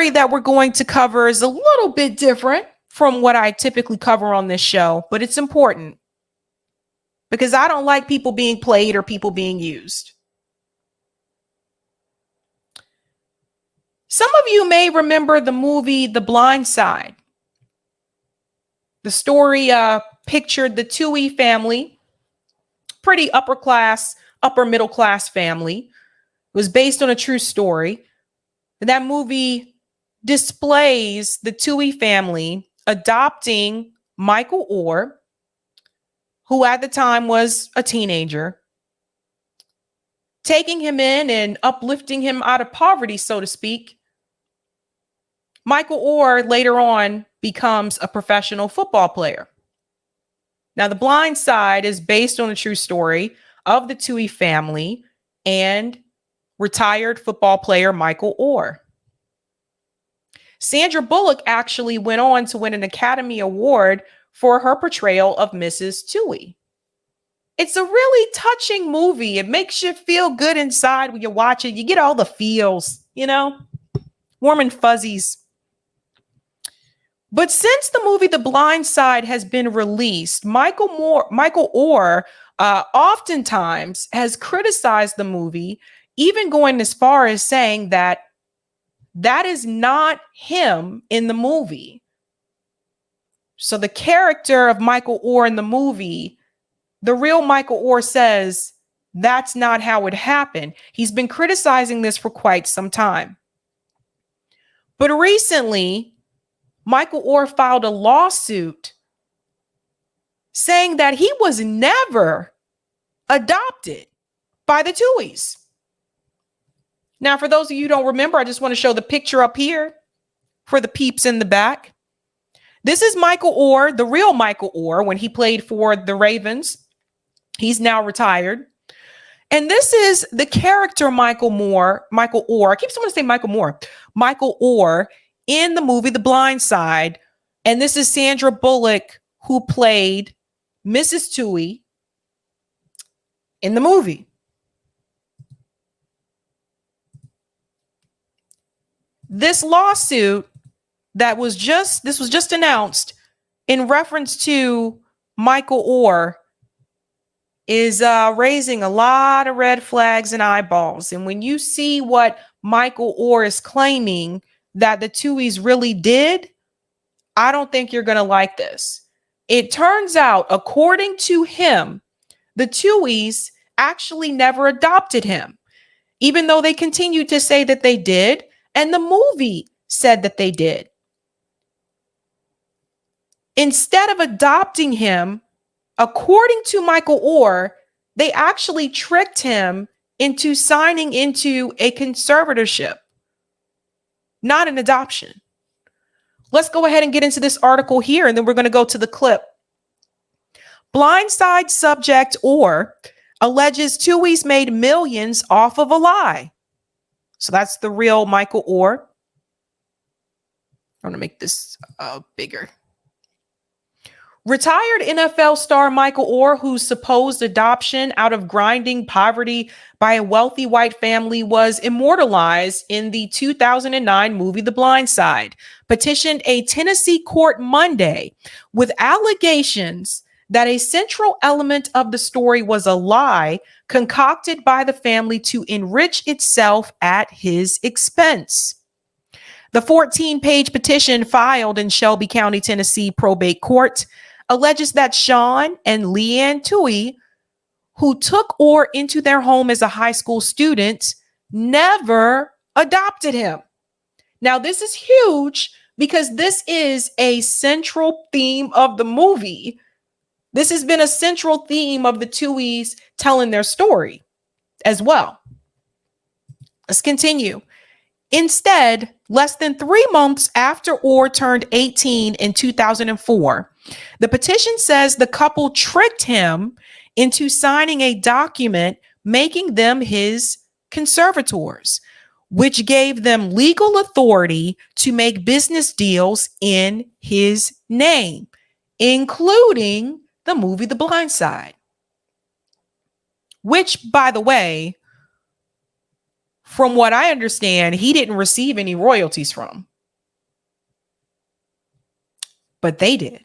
story that we're going to cover is a little bit different from what I typically cover on this show, but it's important because I don't like people being played or people being used. Some of you may remember the movie The Blind Side. The story pictured the Tuohy family, pretty upper middle class family. It was based on a true story. That movie displays the Tuohy family adopting Michael Oher, who at the time was a teenager, taking him in and uplifting him out of poverty, so to speak. Michael Oher later on becomes a professional football player. Now, The Blind Side is based on a true story of the Tuohy family and retired football player Michael Oher. Sandra Bullock actually went on to win an Academy Award for her portrayal of Mrs. Tuohy. It's a really touching movie. It makes you feel good inside when you watch it. You get all the feels, warm and fuzzies. But since the movie The Blind Side has been released, Michael Oher oftentimes has criticized the movie, even going as far as saying that is not him in the movie. So the character of Michael Oher in the movie, the real Michael Oher says that's not how it happened. He's been criticizing this for quite some time. But recently, Michael Oher filed a lawsuit saying that he was never adopted by the Tuohys. Now, for those of you who don't remember, I just want to show the picture up here for the peeps in the back. This is Michael Oher, the real Michael Oher, when he played for the Ravens. He's now retired. And this is the character Michael Oher. I keep wanting to say Michael Oher in the movie The Blind Side. And this is Sandra Bullock, who played Mrs. Tuohy in the movie. This lawsuit was just announced in reference to Michael Oher is raising a lot of red flags and eyeballs. And when you see what Michael Oher is claiming that the Tuohys really did, I don't think you're going to like this. It turns out, according to him, the Tuohys actually never adopted him, even though they continued to say that they did. And the movie said that they did. Instead of adopting him, according to Michael Oher, they actually tricked him into signing into a conservatorship, not an adoption. Let's go ahead and get into this article here, and then we're going to go to the clip. Blindside subject Oher alleges Tuohys made millions off of a lie. So that's the real Michael Oher. I'm going to make this bigger. Retired NFL star Michael Oher, whose supposed adoption out of grinding poverty by a wealthy white family was immortalized in the 2009 movie The Blind Side, petitioned a Tennessee court Monday with allegations that a central element of the story was a lie concocted by the family to enrich itself at his expense. The 14-page petition filed in Shelby County, Tennessee probate court alleges that Sean and Leanne Tuohy, who took Oher into their home as a high school student, never adopted him. Now, this is huge because this is a central theme of the movie. This has been a central theme of the Tuohys telling their story as well. Let's continue. Instead, less than 3 months after Oher turned 18 in 2004, the petition says the couple tricked him into signing a document making them his conservators, which gave them legal authority to make business deals in his name, including the movie The Blind Side, which, by the way, from what I understand, he didn't receive any royalties from. but they did.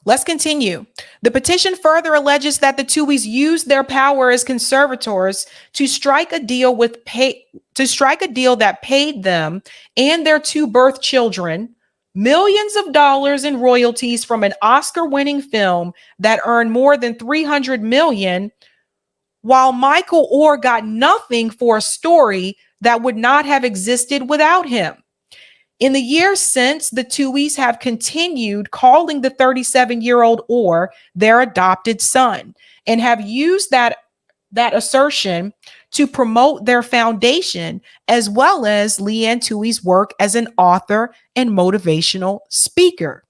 Let's continue. The petition further alleges that the Tuohys used their power as conservators to strike a deal that paid them and their two birth children millions of dollars in royalties from an Oscar-winning film that earned more than $300 million, while Michael Oher got nothing for a story that would not have existed without him. In the years since, the Tuohys have continued calling the 37-year-old Oher their adopted son and have used that assertion to promote their foundation, as well as Leanne Tuohy's work as an author and motivational speaker.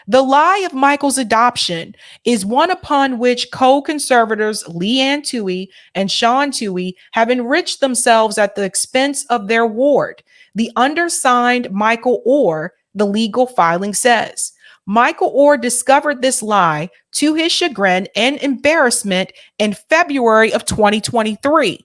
The lie of Michael's adoption is one upon which co-conservators Leanne Tuohy and Sean Tuohy have enriched themselves at the expense of their ward, the undersigned Michael Oher, the legal filing says. Michael Oher discovered this lie to his chagrin and embarrassment in February of 2023,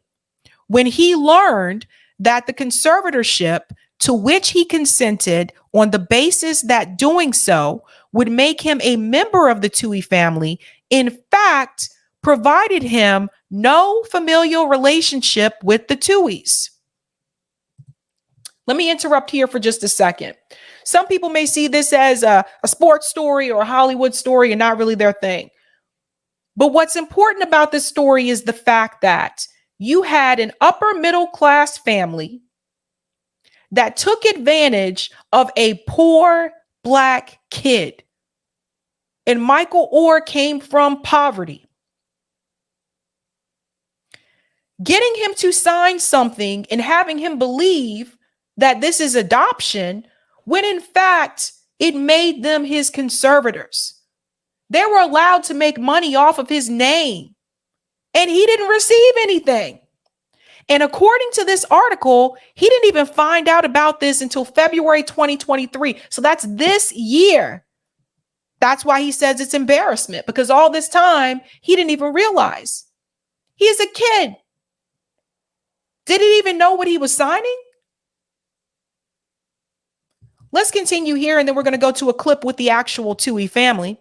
when he learned that the conservatorship to which he consented on the basis that doing so would make him a member of the Tuohy family, in fact, provided him no familial relationship with the Tuohys. Let me interrupt here for just a second. Some people may see this as a sports story or a Hollywood story and not really their thing. But what's important about this story is the fact that you had an upper middle class family that took advantage of a poor Black kid. And Michael Oher came from poverty. Getting him to sign something and having him believe that this is adoption, when in fact it made them his conservators. They were allowed to make money off of his name, and he didn't receive anything. And according to this article, he didn't even find out about this until February 2023. So that's this year. That's why he says it's embarrassment, because all this time he didn't even realize. He's a kid. Did he even know what he was signing? Let's continue here, and then we're going to go to a clip with the actual Tuohy family.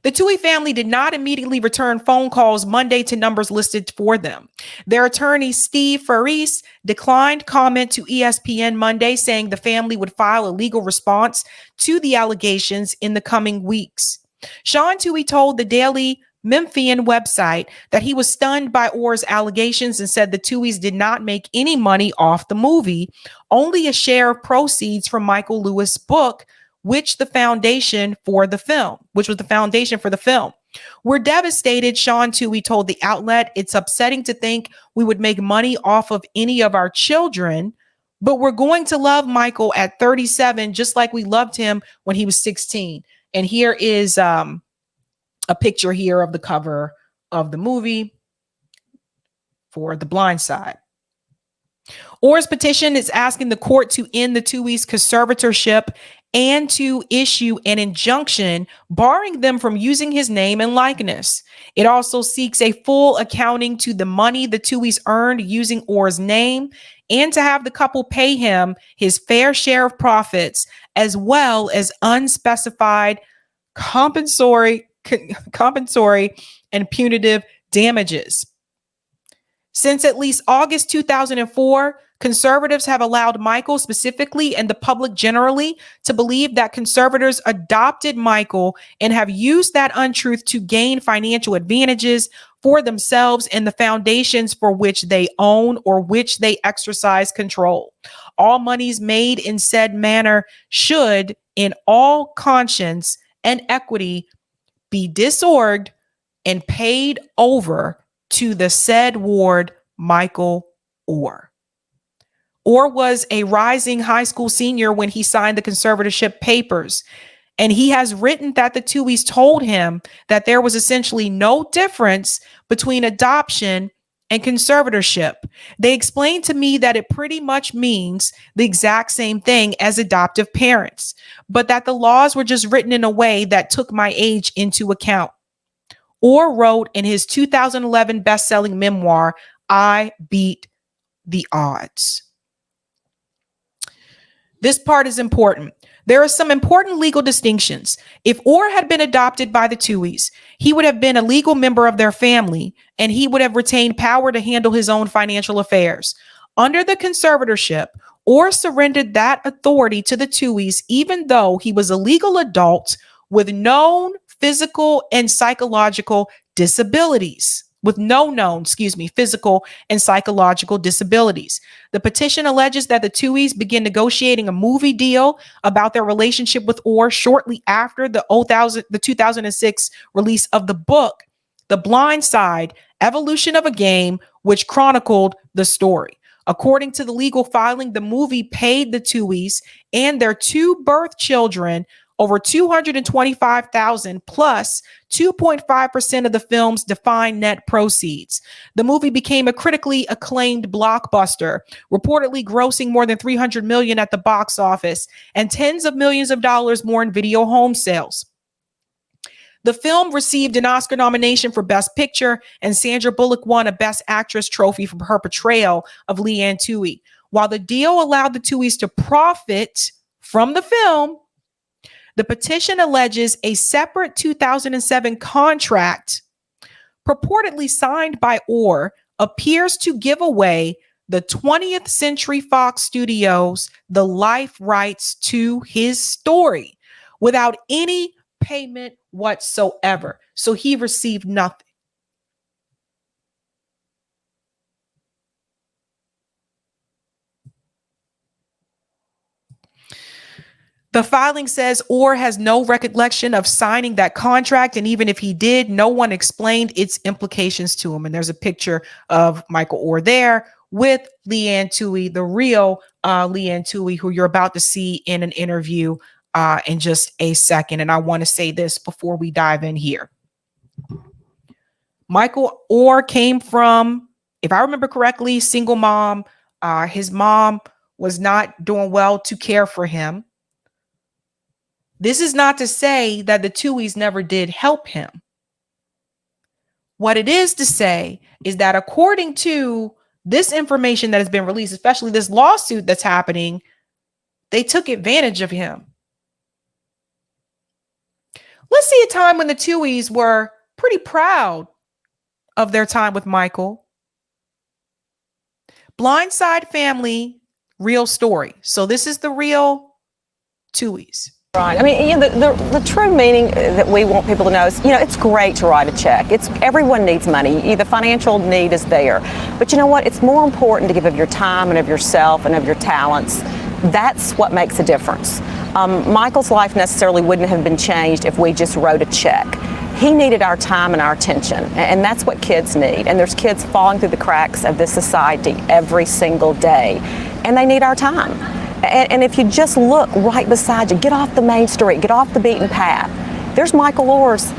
The Tuohy family did not immediately return phone calls Monday to numbers listed for them. Their attorney, Steve Faris, declined comment to ESPN Monday, saying the family would file a legal response to the allegations in the coming weeks. Sean Tuohy told the Daily Memphian website that he was stunned by Oher's allegations and said the Tuohys did not make any money off the movie, only a share of proceeds from Michael Lewis' book, which was the foundation for the film. We're devastated, Sean Tuohy told the outlet. It's upsetting to think we would make money off of any of our children, but we're going to love Michael at 37, just like we loved him when he was 16. And here is a picture here of the cover of the movie for The Blind Side. Oher's petition is asking the court to end the Tuohy's conservatorship and to issue an injunction barring them from using his name and likeness. It also seeks a full accounting to the money the Tuohys earned using Oher's name, and to have the couple pay him his fair share of profits, as well as unspecified compensatory and punitive damages. Since at least August 2004, conservatives have allowed Michael specifically and the public generally to believe that conservators adopted Michael and have used that untruth to gain financial advantages for themselves and the foundations for which they own or which they exercise control. All monies made in said manner should, in all conscience and equity, be disorged and paid over to the said ward, Michael Oher. Oher was a rising high school senior when he signed the conservatorship papers, and he has written that the Tuohys told him that there was essentially no difference between adoption and conservatorship. They explained to me that it pretty much means the exact same thing as adoptive parents, but that the laws were just written in a way that took my age into account. Oher wrote in his 2011 best-selling memoir, I Beat the Odds. This part is important. There are some important legal distinctions. If Oher had been adopted by the Tuohys, he would have been a legal member of their family, and he would have retained power to handle his own financial affairs. Under the conservatorship, Oher surrendered that authority to the Tuohys, even though he was a legal adult with known physical and psychological disabilities. Physical and psychological disabilities. The petition alleges that the Tuohys began negotiating a movie deal about their relationship with Oher shortly after the 2006 release of the book, The Blind Side: Evolution of a Game, which chronicled the story. According to the legal filing, the movie paid the Tuohys and their two birth children over $225,000 plus 2.5% of the film's defined net proceeds. The movie became a critically acclaimed blockbuster, reportedly grossing more than $300 million at the box office and tens of millions of dollars more in video home sales. The film received an Oscar nomination for Best Picture, and Sandra Bullock won a Best Actress trophy for her portrayal of Leanne Tuohy. While the deal allowed the Tuohys to profit from the film, the petition alleges a separate 2007 contract purportedly signed by Oher appears to give away the 20th Century Fox Studios the life rights to his story without any payment whatsoever. So he received nothing. The filing says Oher has no recollection of signing that contract, and even if he did, no one explained its implications to him. And there's a picture of Michael Oher there with Leanne Tuohy, the real Leanne Tuohy, who you're about to see in an interview in just a second. And I want to say this before we dive in here. Michael Oher came from, if I remember correctly, single mom. His mom was not doing well to care for him. This is not to say that the Tuohys never did help him. What it is to say is that according to this information that has been released, especially this lawsuit that's happening, they took advantage of him. Let's see a time when the Tuohys were pretty proud of their time with Michael. Blindside family, real story. So this is the real Tuohys. Right. I mean, the true meaning that we want people to know is, it's great to write a check. Everyone needs money. The financial need is there. But you know what? It's more important to give of your time and of yourself and of your talents. That's what makes a difference. Michael's life necessarily wouldn't have been changed if we just wrote a check. He needed our time and our attention, and that's what kids need. And there's kids falling through the cracks of this society every single day, and they need our time. And if you just look right beside you, get off the main street, get off the beaten path. There's Michael Oher's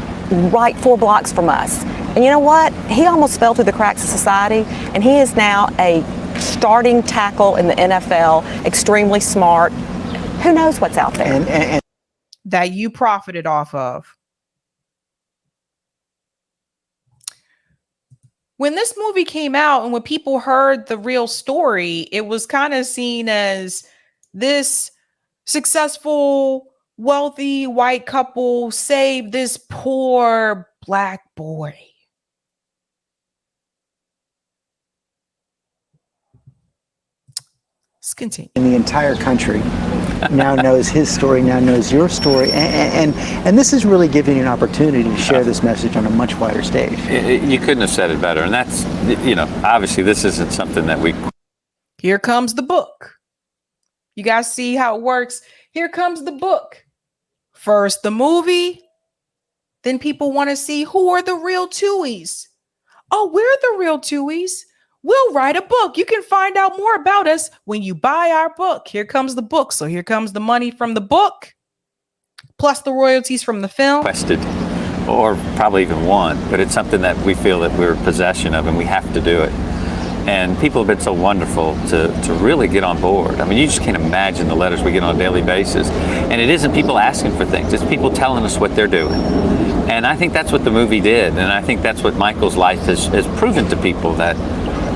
right 4 blocks from us. And you know what? He almost fell through the cracks of society, and he is now a starting tackle in the NFL, extremely smart. Who knows what's out there? And that you profited off of. When this movie came out and when people heard the real story, it was kind of seen as this successful, wealthy white couple saved this poor black boy. Let's continue. And the entire country now knows his story, now knows your story, and this is really giving you an opportunity to share this message on a much wider stage. You couldn't have said it better, and that's, obviously this isn't something that we... Here comes the book. You guys see how it works? Here comes the book. First the movie, then people want to see who are the real Tuohys. Oh, we're the real Tuohys. We'll write a book. You can find out more about us when you buy our book. Here comes the book. So here comes the money from the book, plus the royalties from the film. Requested, or probably even won, but it's something that we feel that we're in possession of and we have to do it. And people have been so wonderful to really get on board. I mean, you just can't imagine the letters we get on a daily basis. And it isn't people asking for things, it's people telling us what they're doing. And I think that's what the movie did. And I think that's what Michael's life has proven to people, that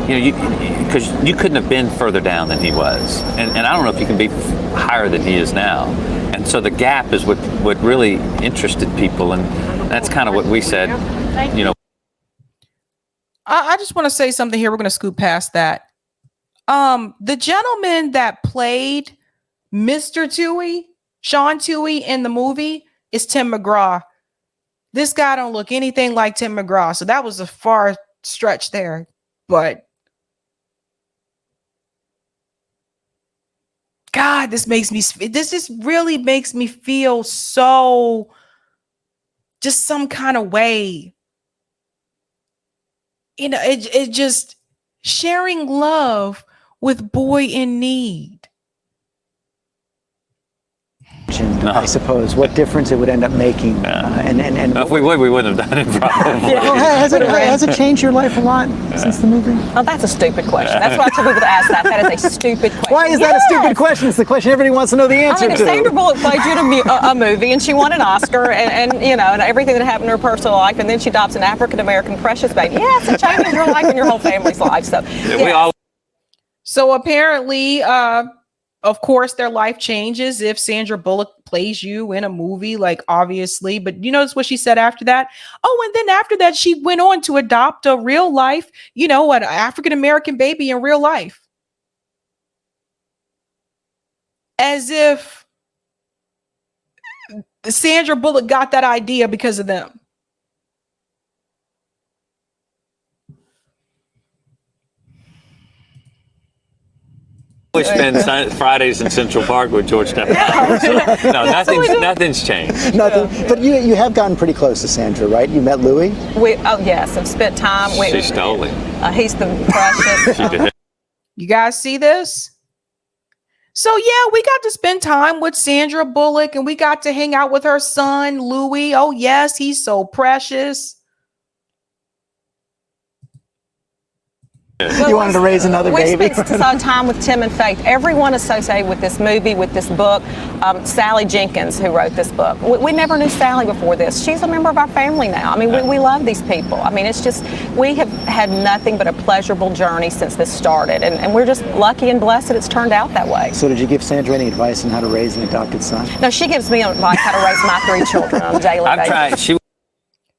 because you couldn't have been further down than he was. And I don't know if you can be higher than he is now. And And so the gap is what really interested people, and that's kind of what we said. You know, I just want to say something here. We're going to scoot past that. The gentleman that played Mr. Tuohy, Sean Tuohy in the movie, is Tim McGraw. This guy don't look anything like Tim McGraw, so that was a far stretch there. But God, this just really makes me feel so just some kind of way. You know, it just sharing love with boy in need. I suppose what difference it would end up making, and if we wouldn't have done it probably. Well, has it changed your life a lot since the movie? Oh, that's a stupid question. That's why I tell people to ask that. That is a stupid question. Why is that a stupid question? It's the question everybody wants to know the answer if to. Sandra Bullock played you in a movie and she won an Oscar and you know and everything that happened in her personal life, and then she adopts an African American precious baby. Yes, it changes your life and your whole family's life. So yes. So apparently, of course, their life changes if Sandra Bullock plays you in a movie, like obviously. But you notice what she said after that? Oh, and then after that, she went on to adopt a real life, you know, an African-American baby in real life. As if Sandra Bullock got that idea because of them. We spend Fridays in Central Park with George Stephanopoulos. No, nothing's changed. Nothing. But you have gotten pretty close to Sandra, right? You met Louis? Yes, I've spent time with. She stole him. He's the precious. She did. You guys see this? So yeah, we got to spend time with Sandra Bullock, and we got to hang out with her son, Louis. Oh yes, he's so precious. You wanted to raise another baby. We spent some time with Tim and Faith. Everyone associated with this movie, with this book, Sally Jenkins, who wrote this book. We never knew Sally before this. She's a member of our family now. I mean, we love these people. I mean, it's just, we have had nothing but a pleasurable journey since this started. And we're just lucky and blessed that it's turned out that way. So did you give Sandra any advice on how to raise an adopted son? No, she gives me advice how to raise my 3 children on a daily basis.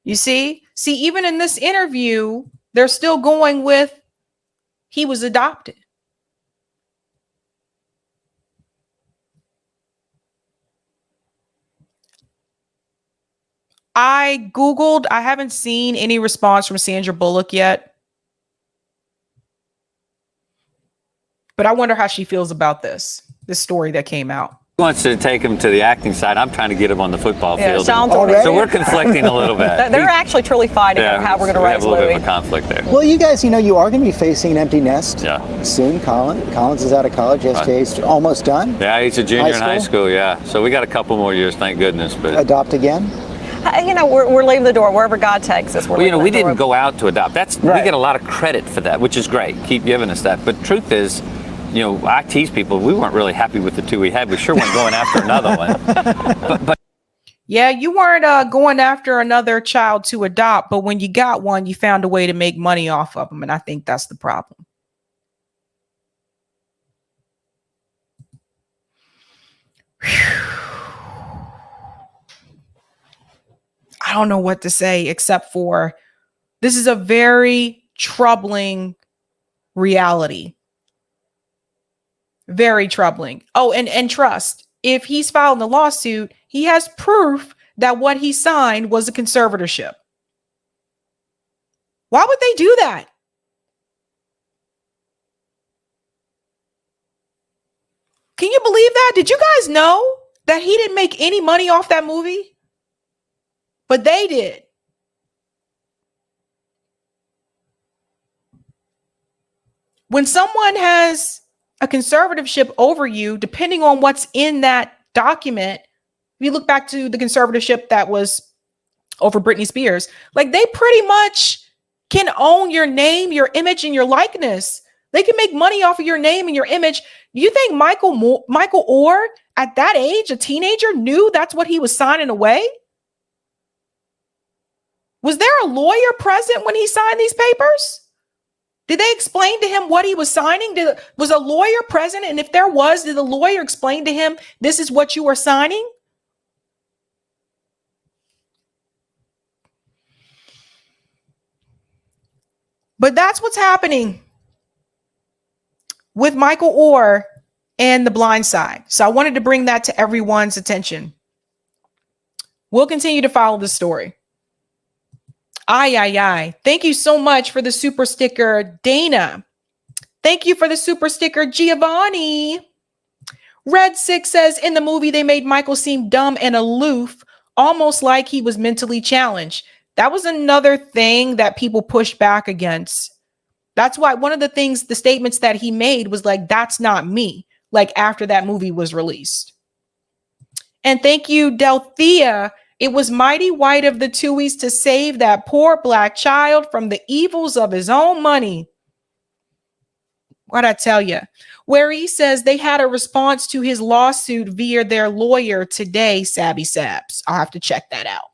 You see, even in this interview, they're still going with he was adopted. I Googled, I haven't seen any response from Sandra Bullock yet. But I wonder how she feels about this story that came out. He wants to take him to the acting side. I'm trying to get him on the football field. So we're conflicting a little bit. They're actually truly fighting over how we're going to raise Louis. We have a little bit of a conflict there. Well, you guys, you are going to be facing an empty nest soon. Collins is out of college. SJ's almost done. Yeah, he's a junior in high school, yeah. So we got a couple more years, thank goodness. But adopt again? We're leaving the door wherever God takes us. We didn't go out to adopt. We get a lot of credit for that, which is great. Keep giving us that. But truth is, I tease people, we weren't really happy with the 2 we had. We sure weren't going after another one. But yeah, you weren't going after another child to adopt, but when you got one, you found a way to make money off of them. And I think that's the problem. I don't know what to say except for this is a very troubling reality. Very troubling. Oh, and trust, if he's filing the lawsuit, he has proof that what he signed was a conservatorship. Why would they do that? Can you believe that? Did you guys know that he didn't make any money off that movie? But they did. When someone has a conservatorship over you, depending on what's in that document, if you look back to the conservatorship that was over Britney Spears, like they pretty much can own your name, your image, and your likeness. They can make money off of your name and your image. You think Michael Oher at that age, a teenager, knew that's what he was signing away? Was there a lawyer present when he signed these papers? Did they explain to him what he was signing? Was a lawyer present? And if there was, did the lawyer explain to him, this is what you are signing? But that's what's happening with Michael Oher and The Blind Side. So I wanted to bring that to everyone's attention. We'll continue to follow the story. Aye. Thank you so much for the super sticker, Dana. Thank you for the super sticker, Giovanni. Red 6 says, in the movie, they made Michael seem dumb and aloof, almost like he was mentally challenged. That was another thing that people pushed back against. That's why one of the things, the statements that he made was like, that's not me, like after that movie was released. And thank you, Delthea. It was mighty white of the Tuohys to save that poor black child from the evils of his own money. What'd I tell you? Where he says they had a response to his lawsuit via their lawyer today, Sabby Sabs. I'll have to check that out.